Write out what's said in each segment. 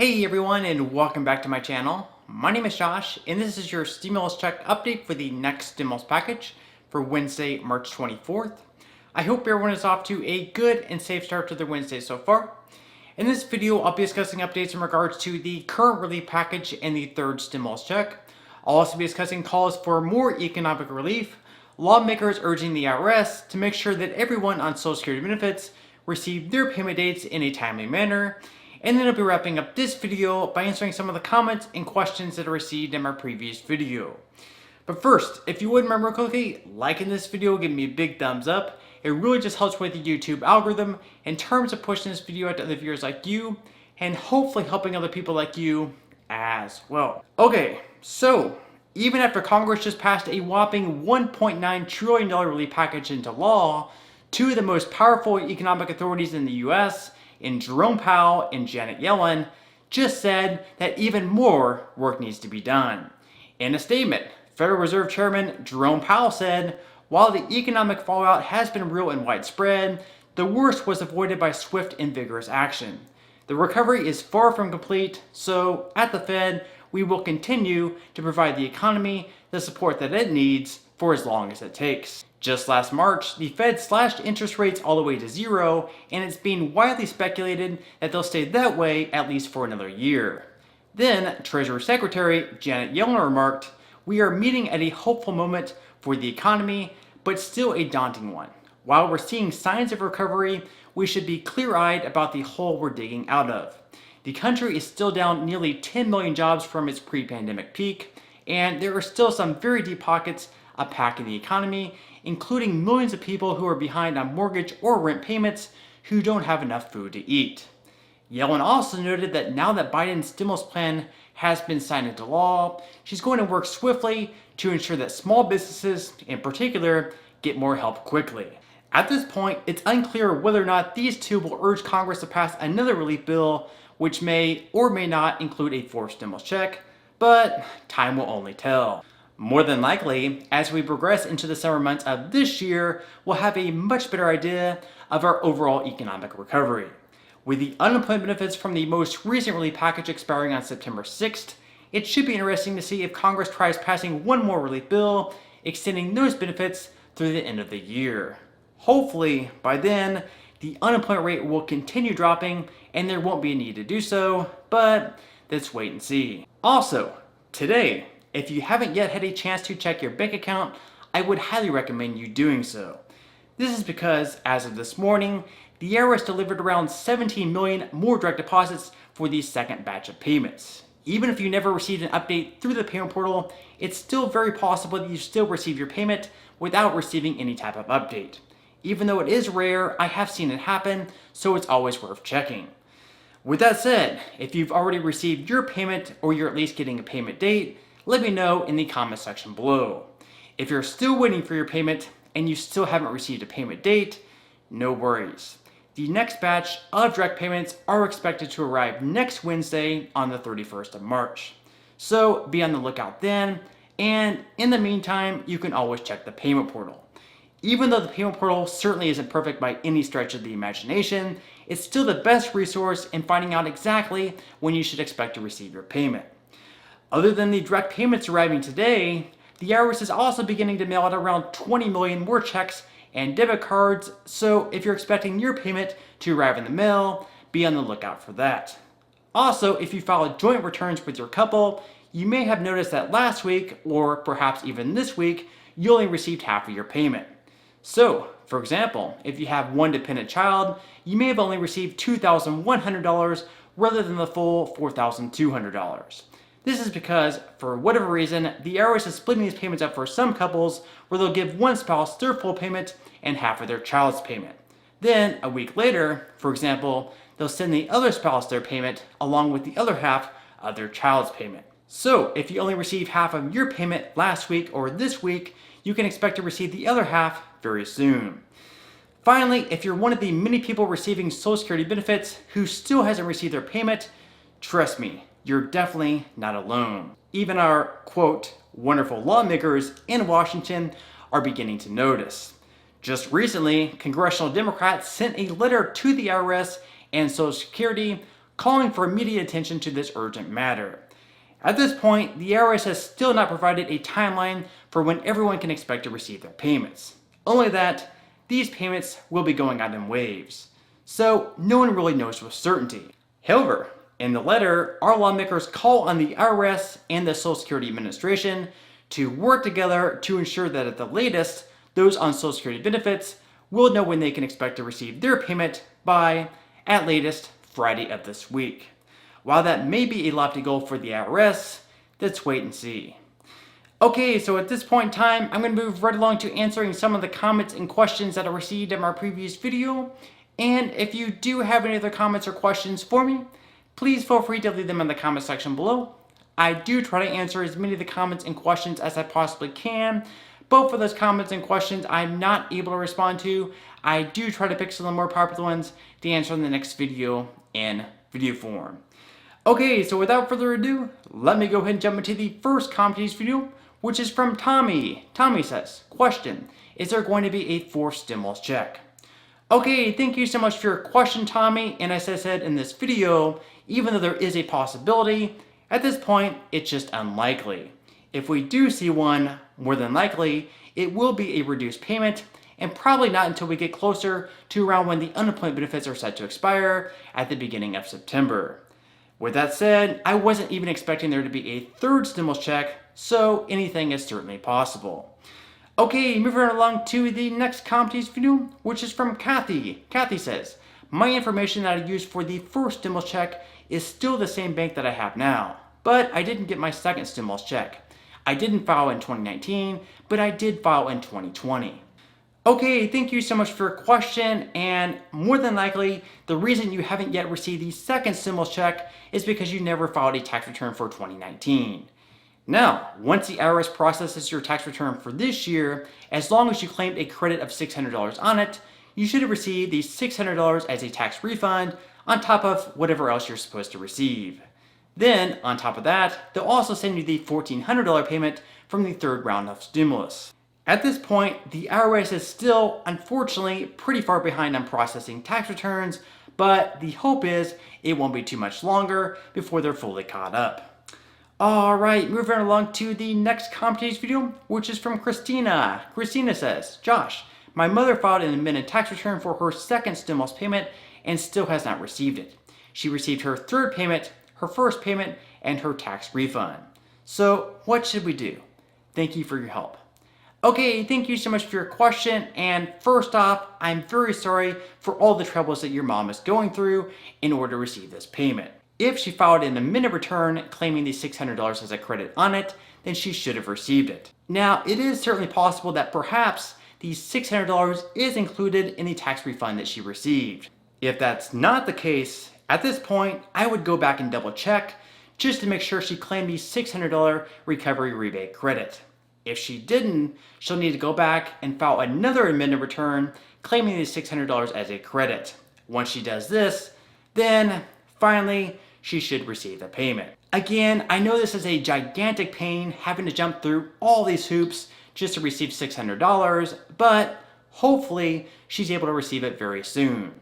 Hey everyone, and welcome back to my channel. My name is Josh, and this is your stimulus check update for the next stimulus package for Wednesday, March 24th. I hope everyone is off to a good and safe start to their Wednesday so far. In this video, I'll be discussing updates in regards to the current relief package and the third stimulus check. I'll also be discussing calls for more economic relief, lawmakers urging the IRS to make sure that everyone on Social Security benefits receive their payment dates in a timely manner, and then I'll be wrapping up this video by answering some of the comments and questions that I received in my previous video. But first, if you would remember quickly, liking this video, give me a big thumbs up. It really just helps with the YouTube algorithm in terms of pushing this video out to other viewers like you, and hopefully helping other people like you as well. Okay, so even after Congress just passed a whopping $1.9 trillion relief package into law, two of the most powerful economic authorities in the US, in Jerome Powell and Janet Yellen, just said that even more work needs to be done. In a statement, Federal Reserve Chairman Jerome Powell said, "While the economic fallout has been real and widespread, the worst was avoided by swift and vigorous action. The recovery is far from complete, so at the Fed, we will continue to provide the economy the support that it needs for as long as it takes." Just last March, the Fed slashed interest rates all the way to zero, and it's being widely speculated that they'll stay that way at least for another year. Then, Treasury Secretary Janet Yellen remarked, "We are meeting at a hopeful moment for the economy, but still a daunting one. While we're seeing signs of recovery, we should be clear-eyed about the hole we're digging out of. The country is still down nearly 10 million jobs from its pre-pandemic peak, and there are still some very deep pockets of pack in the economy, including millions of people who are behind on mortgage or rent payments who don't have enough food to eat." Yellen also noted that now that Biden's stimulus plan has been signed into law, she's going to work swiftly to ensure that small businesses, in particular, get more help quickly. At this point, it's unclear whether or not these two will urge Congress to pass another relief bill, which may or may not include a fourth stimulus check, but time will only tell. More than likely, as we progress into the summer months of this year, we'll have a much better idea of our overall economic recovery. With the unemployment benefits from the most recent relief package expiring on September 6th, it should be interesting to see if Congress tries passing one more relief bill, extending those benefits through the end of the year. Hopefully, by then, the unemployment rate will continue dropping and there won't be a need to do so, but let's wait and see. Also, today, if you haven't yet had a chance to check your bank account, I would highly recommend you doing so. This is because, as of this morning, the IRS delivered around 17 million more direct deposits for the second batch of payments. Even if you never received an update through the payment portal, it's still very possible that you still receive your payment without receiving any type of update. Even though it is rare, I have seen it happen, so it's always worth checking. With that said, if you've already received your payment or you're at least getting a payment date, let me know in the comment section below. If you're still waiting for your payment and you still haven't received a payment date, no worries. The next batch of direct payments are expected to arrive next Wednesday on the 31st of March. So be on the lookout then, and in the meantime, you can always check the payment portal. Even though the payment portal certainly isn't perfect by any stretch of the imagination, it's still the best resource in finding out exactly when you should expect to receive your payment. Other than the direct payments arriving today, the IRS is also beginning to mail out around 20 million more checks and debit cards, so if you're expecting your payment to arrive in the mail, be on the lookout for that. Also, if you filed joint returns with your couple, you may have noticed that last week, or perhaps even this week, you only received half of your payment. So, for example, if you have one dependent child, you may have only received $2,100 rather than the full $4,200. This is because, for whatever reason, the IRS is splitting these payments up for some couples where they'll give one spouse their full payment and half of their child's payment. Then, a week later, for example, they'll send the other spouse their payment along with the other half of their child's payment. So, if you only received half of your payment last week or this week, you can expect to receive the other half very soon. Finally, if you're one of the many people receiving Social Security benefits who still hasn't received their payment, trust me, you're definitely not alone. Even our, quote, wonderful lawmakers in Washington are beginning to notice. Just recently, congressional Democrats sent a letter to the IRS and Social Security calling for immediate attention to this urgent matter. At this point, the IRS has still not provided a timeline for when everyone can expect to receive their payments. Only that these payments will be going out in waves. So no one really knows with certainty. However, in the letter, our lawmakers call on the IRS and the Social Security Administration to work together to ensure that at the latest, those on Social Security benefits will know when they can expect to receive their payment by, at latest, Friday of this week. While that may be a lofty goal for the IRS, let's wait and see. Okay, so at this point in time, I'm going to move right along to answering some of the comments and questions that I received in my previous video. And if you do have any other comments or questions for me, please feel free to leave them in the comment section below. I do try to answer as many of the comments and questions as I possibly can. But for those comments and questions I'm not able to respond to, I do try to pick some of the more popular ones to answer in the next video in video form. Okay, so without further ado, let me go ahead and jump into the first comment video, which is from Tommy. Tommy says, question, is there going to be a fourth stimulus check? Okay, thank you so much for your question, Tommy. And as I said in this video, even though there is a possibility, at this point, it's just unlikely. If we do see one, more than likely, it will be a reduced payment, and probably not until we get closer to around when the unemployment benefits are set to expire at the beginning of September. With that said, I wasn't even expecting there to be a third stimulus check, so anything is certainly possible. Okay, moving along to the next comment video, which is from Kathy. Kathy says, my information that I used for the first stimulus check is still the same bank that I have now, but I didn't get my second stimulus check. I didn't file in 2019, but I did file in 2020. Okay, thank you so much for your question, and more than likely, the reason you haven't yet received the second stimulus check is because you never filed a tax return for 2019. Now, once the IRS processes your tax return for this year, as long as you claimed a credit of $600 on it, you should have received the $600 as a tax refund on top of whatever else you're supposed to receive. Then, on top of that, they'll also send you the $1,400 payment from the third round of stimulus. At this point, the IRS is still, unfortunately, pretty far behind on processing tax returns, but the hope is it won't be too much longer before they're fully caught up. Alright, moving along to the next comment video, which is from Christina. Christina says, Josh, my mother filed an amended tax return for her second stimulus payment and still has not received it. She received her third payment, her first payment, and her tax refund. So, what should we do? Thank you for your help. Okay, thank you so much for your question, and first off, I'm very sorry for all the troubles that your mom is going through in order to receive this payment. If she filed an amended return claiming the $600 as a credit on it, then she should have received it. Now, it is certainly possible that perhaps the $600 is included in the tax refund that she received. If that's not the case, at this point, I would go back and double check just to make sure she claimed the $600 recovery rebate credit. If she didn't, she'll need to go back and file another amended return claiming the $600 as a credit. Once she does this, then finally she should receive the payment. Again, I know this is a gigantic pain having to jump through all these hoops just to receive $600, but hopefully she's able to receive it very soon.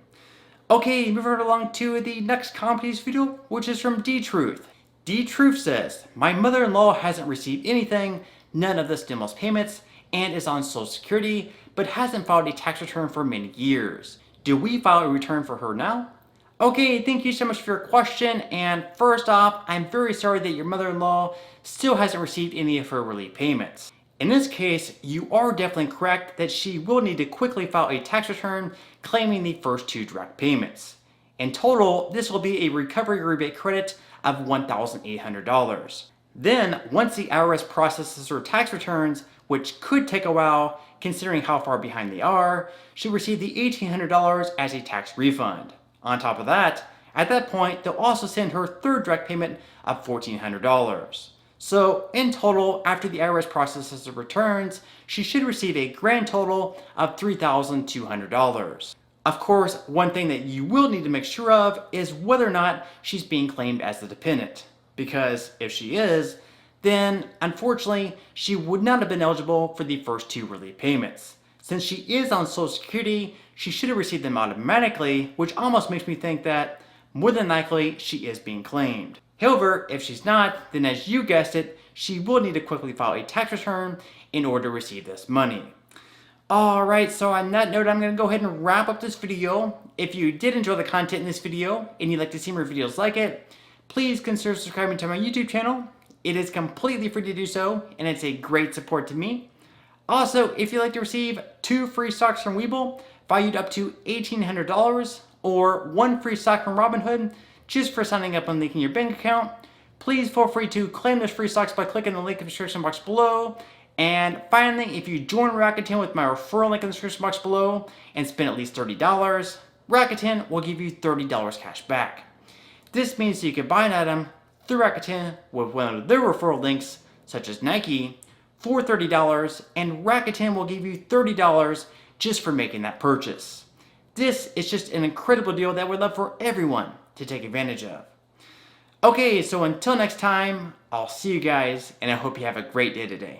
Okay, moving right along to the next comment video, which is from D-Truth. D-Truth says, my mother-in-law hasn't received anything, none of the stimulus payments, and is on Social Security, but hasn't filed a tax return for many years. Do we file a return for her now? Okay, thank you so much for your question, and first off, I'm very sorry that your mother-in-law still hasn't received any of her relief payments. In this case, you are definitely correct that she will need to quickly file a tax return claiming the first two direct payments. In total, this will be a recovery rebate credit of $1,800. Then, once the IRS processes her tax returns, which could take a while considering how far behind they are, she'll receive the $1,800 as a tax refund. On top of that, at that point, they'll also send her third direct payment of $1,400. So, in total, after the IRS processes the returns, she should receive a grand total of $3,200. Of course, one thing that you will need to make sure of is whether or not she's being claimed as the dependent. Because if she is, then unfortunately, she would not have been eligible for the first two relief payments. Since she is on Social Security, she should have received them automatically, which almost makes me think that more than likely she is being claimed. However, if she's not, then as you guessed it, she will need to quickly file a tax return in order to receive this money. Alright, so on that note, I'm going to go ahead and wrap up this video. If you did enjoy the content in this video and you'd like to see more videos like it, please consider subscribing to my YouTube channel. It is completely free to do so, and it's a great support to me. Also, if you'd like to receive 2 free stocks from Webull, valued up to $1,800, or 1 free stock from Robinhood, just for signing up and linking your bank account, please feel free to claim those free stocks by clicking the link in the description box below. And finally, if you join Rakuten with my referral link in the description box below and spend at least $30, Rakuten will give you $30 cash back. This means that you can buy an item through Rakuten with one of their referral links, such as Nike, for $30, and Rakuten will give you $30 just for making that purchase. This is just an incredible deal that we'd love for everyone to take advantage of. Okay, so until next time, I'll see you guys, and I hope you have a great day today.